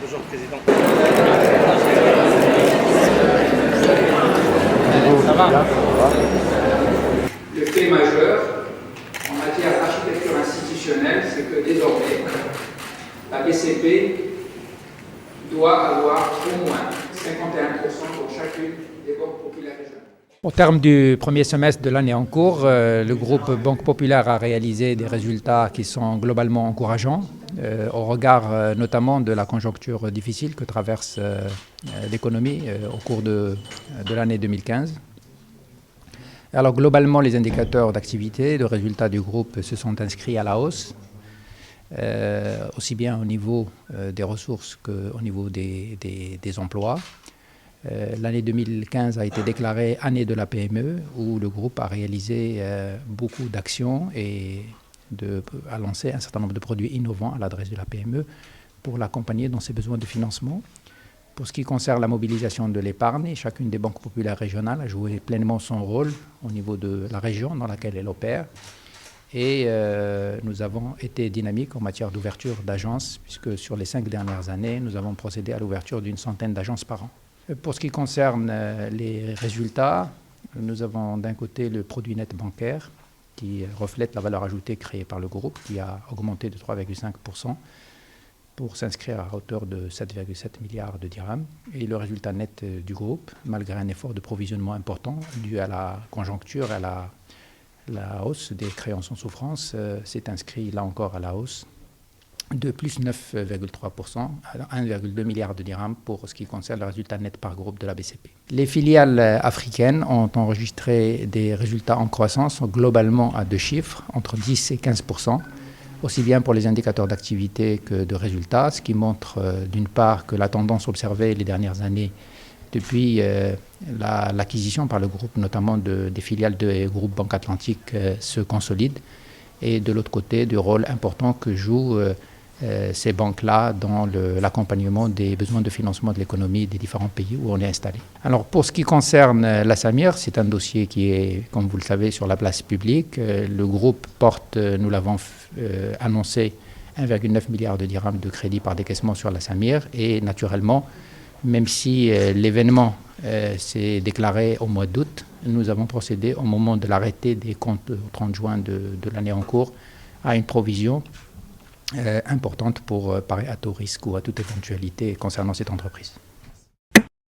Bonjour, Président. Ça va? Le fait majeur en matière d'architecture institutionnelle, c'est que désormais, la BCP doit avoir au moins 51% pour chacune des banques populaires régionales. Au terme du premier semestre de l'année en cours, le groupe Banque Populaire a réalisé des résultats qui sont globalement encourageants, au regard notamment de la conjoncture difficile que traverse l'économie au cours de l'année 2015. Alors globalement, les indicateurs d'activité, de résultats du groupe se sont inscrits à la hausse, aussi bien au niveau des ressources qu'au niveau des emplois. L'année 2015 a été déclarée année de la PME, où le groupe a réalisé beaucoup d'actions et a lancé un certain nombre de produits innovants à l'adresse de la PME pour l'accompagner dans ses besoins de financement. Pour ce qui concerne la mobilisation de l'épargne, chacune des banques populaires régionales a joué pleinement son rôle au niveau de la région dans laquelle elle opère. Et nous avons été dynamiques en matière d'ouverture d'agences, puisque sur les 5 dernières années, nous avons procédé à l'ouverture d'une centaine d'agences par an. Pour ce qui concerne les résultats, nous avons d'un côté le produit net bancaire qui reflète la valeur ajoutée créée par le groupe, qui a augmenté de 3,5% pour s'inscrire à hauteur de 7,7 milliards de dirhams. Et le résultat net du groupe, malgré un effort de provisionnement important dû à la conjoncture et à la hausse des créances en souffrance, s'est inscrit là encore à la hausse de plus 9,3% à 1,2 milliard de dirhams pour ce qui concerne le résultat net par groupe de la BCP. Les filiales africaines ont enregistré des résultats en croissance globalement à 2 chiffres, entre 10 et 15%, aussi bien pour les indicateurs d'activité que de résultats, ce qui montre d'une part que la tendance observée les dernières années depuis l'acquisition par le groupe, notamment des filiales du groupe Banque Atlantique, se consolide, et de l'autre côté, du rôle important que jouent ces banques-là dans l'accompagnement des besoins de financement de l'économie des différents pays où on est installé. Alors pour ce qui concerne la Samir, c'est un dossier qui est, comme vous le savez, sur la place publique. Le groupe porte, nous l'avons annoncé, 1,9 milliard de dirhams de crédit par décaissement sur la Samir, et naturellement, même si l'événement s'est déclaré au mois d'août, nous avons procédé au moment de l'arrêté des comptes au 30 juin de l'année en cours à une provision importante pour parer à tout risque ou à toute éventualité concernant cette entreprise.